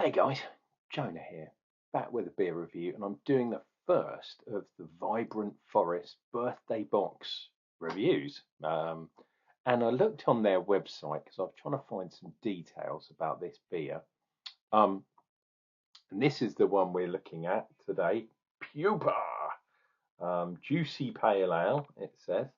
Hey guys, Jonah here, back with a beer review, and I'm doing the first of the Vibrant Forest birthday box reviews. And I looked on their website because I was trying to find some details about this beer. Um, and this is the one we're looking at today, Pupa, Juicy Pale Ale, it says.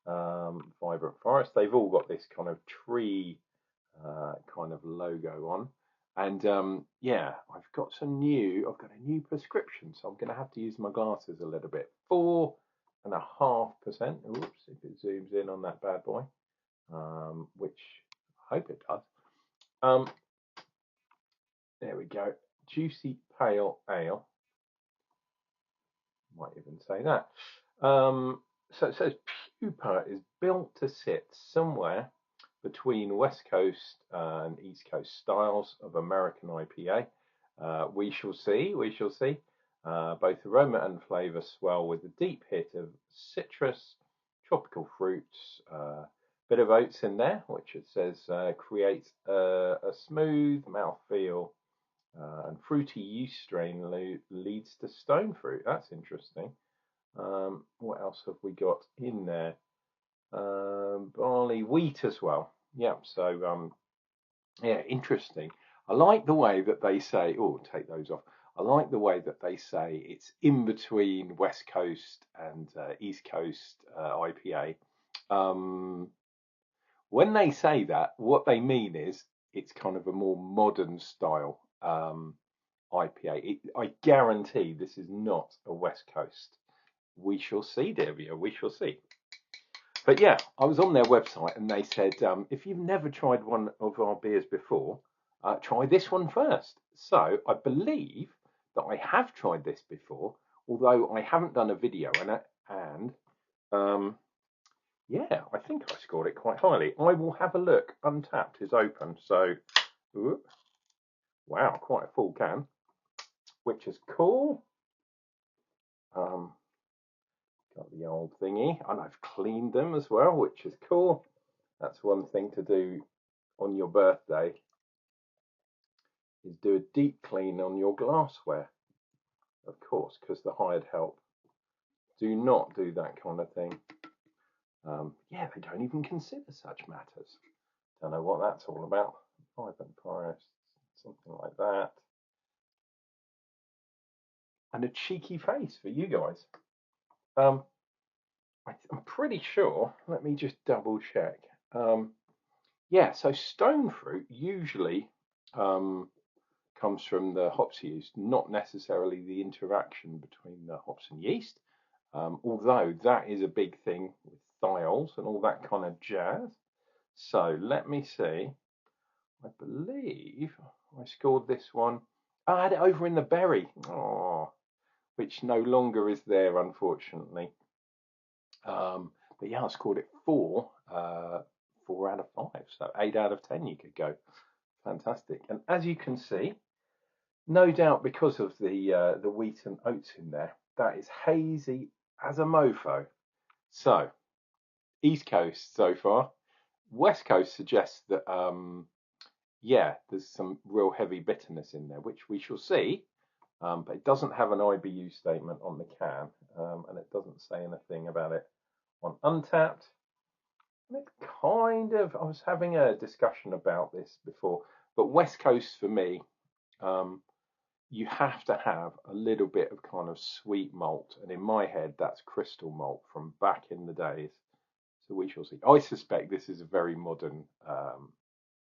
Vibrant Forest. They've all got this kind of tree kind of logo on. And yeah, I've got a new prescription, so I'm going to have to use my glasses a little bit. 4.5%. Oops, if it zooms in on that bad boy, which I hope it does. There we go. Juicy Pale Ale. Might even say that. So it says Pupa is built to sit somewhere between West Coast and East Coast styles of American IPA. We shall see. We shall see. Both aroma and flavour swell with a deep hit of citrus, tropical fruits, bit of oats in there, which it says creates a smooth mouthfeel, and fruity yeast strain leads to stone fruit. That's interesting. What else have we got in there? Barley, wheat as well. Yeah, so yeah, interesting. I like the way that they say, oh, take those off. I like the way that they say it's in between West Coast and East Coast IPA. When they say that, what they mean is it's kind of a more modern style IPA. I guarantee this is not a West Coast. We shall see, Debbie. We shall see. But yeah, I was on their website and they said, if you've never tried one of our beers before, try this one first. So I believe that I have tried this before, although I haven't done a video on it. And yeah, I think I scored it quite highly. I will have a look. Untapped is open. So, ooh, wow, quite a full can, which is cool. Got the old thingy, and I've cleaned them as well, which is cool. That's one thing to do on your birthday, is do a deep clean on your glassware, of course, because the hired help do not do that kind of thing. Yeah, they don't even consider such matters. Don't know what that's all about. Vibrant Forest, something like that. And a cheeky face for you guys. I'm pretty sure, let me just double check. Yeah, so stone fruit usually comes from the hops used, not necessarily the interaction between the hops and yeast, although that is a big thing with thiols and all that kind of jazz. So let me see. I believe I scored this one. I had it over in the berry, which no longer is there, unfortunately. But yeah, I scored it 4 out of 5, so 8 out of 10 you could go. Fantastic. And as you can see, no doubt because of the wheat and oats in there, that is hazy as a mofo. So East Coast so far. West Coast suggests that yeah, there's some real heavy bitterness in there, which we shall see. But it doesn't have an IBU statement on the can, and it doesn't say anything about it on Untapped. And it's kind of, I was having a discussion about this before, but West Coast for me, you have to have a little bit of kind of sweet malt, and in my head, that's crystal malt from back in the days. So we shall see. I suspect this is a very modern,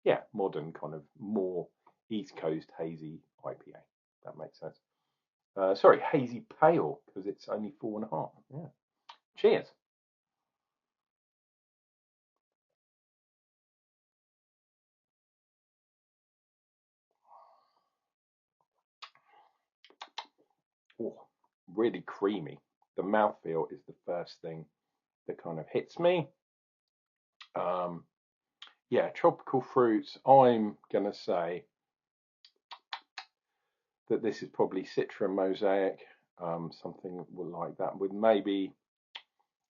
yeah, modern kind of more East Coast hazy IPA. That makes sense. Sorry, hazy pale because it's only 4.5. Yeah. Cheers. Oh, really creamy. The mouthfeel is the first thing that kind of hits me. Yeah, tropical fruits. I'm gonna say that this is probably Citra Mosaic, something like that, with maybe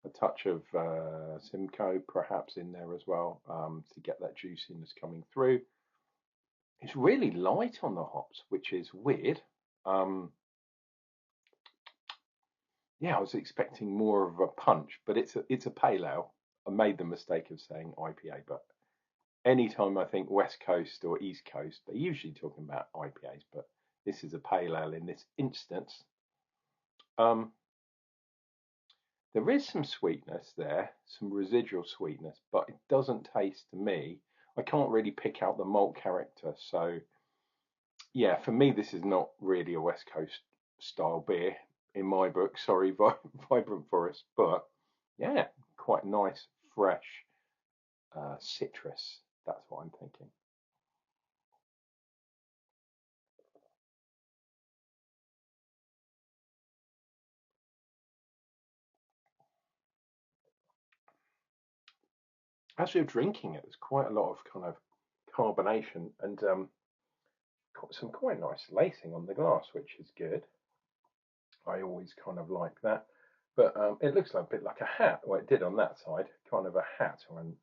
a touch of Simcoe perhaps in there as well, to get that juiciness coming through. It's really light on the hops, which is weird. Um, yeah, I was expecting more of a punch, but it's a pale ale. I made the mistake of saying IPA, but anytime I think West Coast or East Coast, they're usually talking about IPAs, but this is a pale ale in this instance. Um, there is some sweetness there, some residual sweetness, but it doesn't taste to me. I can't really pick out the malt character, so yeah, for me, this is not really a West Coast style beer in my book. Sorry, Vibrant Forest, but yeah, quite nice, fresh citrus. That's what I'm thinking. As you're drinking it, there's quite a lot of kind of carbonation and got some quite nice lacing on the glass, which is good. I always kind of like that. But it looks like a bit like a hat. Well, it did on that side, kind of a hat or an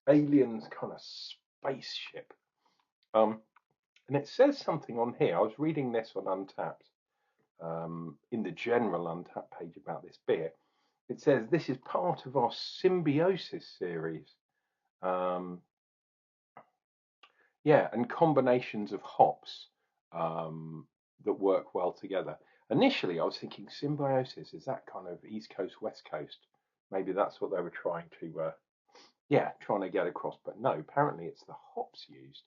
alien's kind of spaceship. Um, and it says something on here. I was reading this on Untapped, in the general Untapped page about this beer. It says this is part of our symbiosis series. Um, yeah, and combinations of hops um, that work well together. Initially, I was thinking symbiosis is that kind of East Coast, West Coast. Maybe that's what they were trying to, yeah, trying to get across. But no, apparently it's the hops used.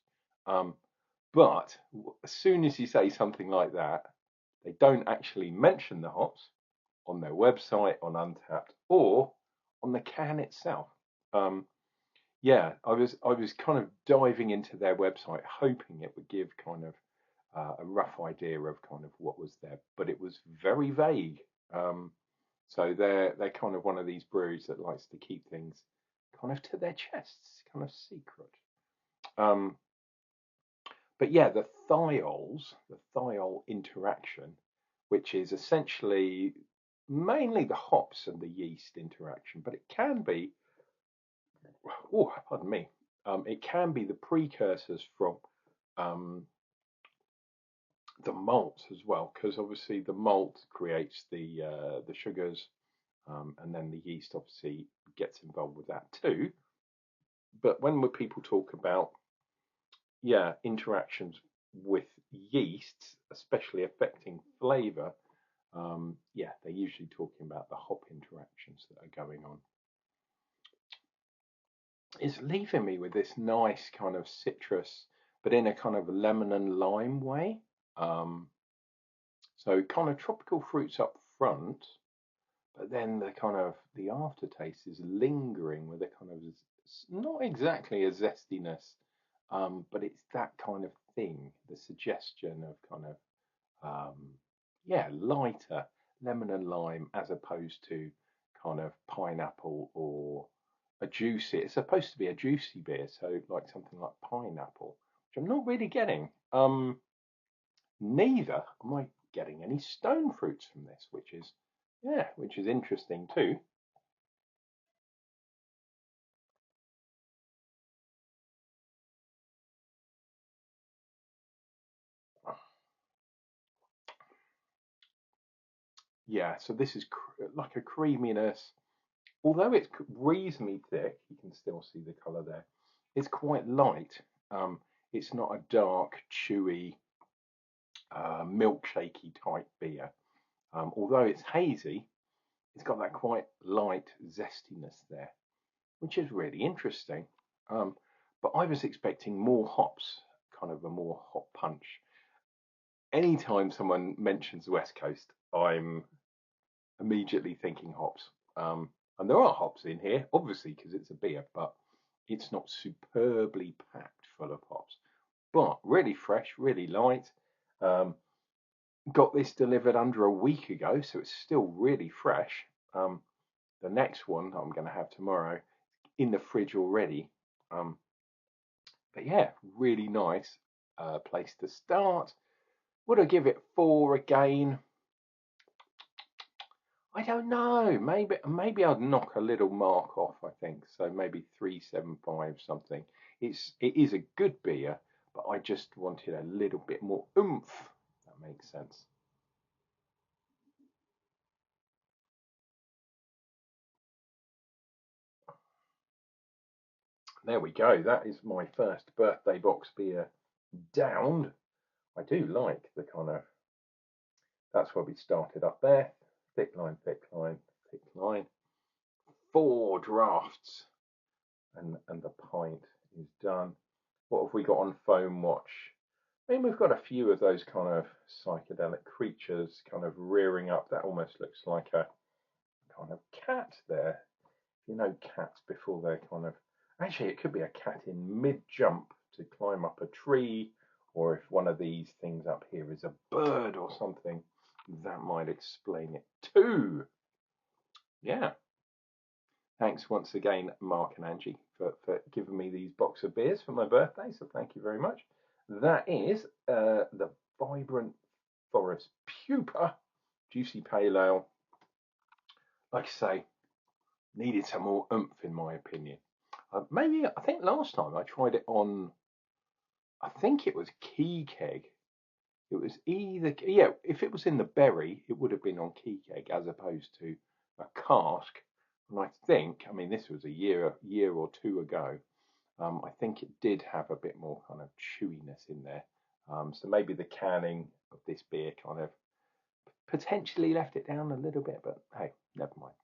Um, but as soon as you say something like that, they don't actually mention the hops on their website, on Untapped, or on the can itself. Um, yeah, I was kind of diving into their website, hoping it would give kind of a rough idea of kind of what was there, but it was very vague. Um, so they're kind of one of these breweries that likes to keep things kind of to their chests, kind of secret. Um, but yeah, the thiol interaction, which is essentially mainly the hops and the yeast interaction, but it can be, oh, pardon me, it can be the precursors from um, the malt as well, because obviously the malt creates the sugars, and then the yeast obviously gets involved with that too. But when people talk about yeah interactions with yeasts, especially affecting flavour, yeah, they're usually talking about the hop interactions that are going on. It's leaving me with this nice kind of citrus, but in a kind of lemon and lime way. Um, so kind of tropical fruits up front, but then the kind of the aftertaste is lingering with a kind of not exactly a zestiness, but it's that kind of thing, the suggestion of kind of yeah lighter lemon and lime as opposed to kind of pineapple or a juicy. It's supposed to be a juicy beer, so like something like pineapple, which I'm not really getting. Neither am I getting any stone fruits from this, which is yeah, which is interesting too. Yeah, so this is like a creaminess. Although it's reasonably thick, you can still see the colour there. It's quite light. Um, it's not a dark, chewy, milkshakey type beer. Although it's hazy, it's got that quite light zestiness there, which is really interesting. Um, but I was expecting more hops, kind of a more hop punch. Anytime someone mentions the West Coast, I'm immediately thinking hops. And there are hops in here, obviously, because it's a beer, but it's not superbly packed full of hops. But really fresh, really light. Um, got this delivered under a week ago, so it's still really fresh. The next one I'm going to have tomorrow in the fridge already. Um, but yeah, really nice place to start. Would I give it four again? I don't know. Maybe I'd knock a little mark off. I think so. Maybe 375 something. It is a good beer, but I just wanted a little bit more oomph. That makes sense. There we go. That is my first birthday box beer downed. I do like the kind of, that's where we started up there. Thick line, thick line, thick line. 4 drafts, and the pint is done. What have we got on Foam Watch? I mean, we've got a few of those kind of psychedelic creatures kind of rearing up. That almost looks like a kind of cat there. You know, cats before they're kind of, actually, it could be a cat in mid jump to climb up a tree, or if one of these things up here is a bird or something, that might explain it too. Yeah. Thanks once again, Mark and Angie, for giving me these box of beers for my birthday. So thank you very much. That is the Vibrant Forest Pupa Juicy Pale Ale. Like I say, needed some more oomph in my opinion. Maybe, I think last time I tried it on, I think it was Key Keg. It was either, yeah, if it was in the berry, it would have been on Key Keg as opposed to a cask. And I think, I mean, this was a year or two ago. I think it did have a bit more kind of chewiness in there. So maybe the canning of this beer kind of potentially left it down a little bit, but hey, never mind.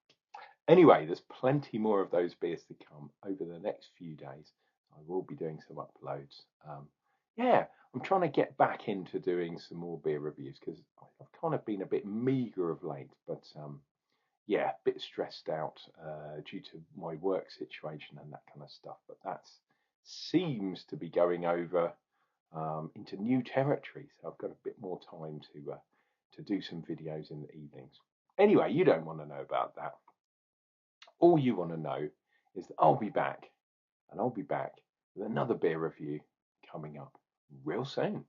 Anyway, there's plenty more of those beers to come over the next few days. I will be doing some uploads. Yeah, I'm trying to get back into doing some more beer reviews because I've kind of been a bit meager of late, but yeah, a bit stressed out due to my work situation and that kind of stuff. But that seems to be going over into new territory, so I've got a bit more time to do some videos in the evenings. Anyway, you don't want to know about that. All you want to know is that I'll be back, and I'll be back with another beer review coming up real soon.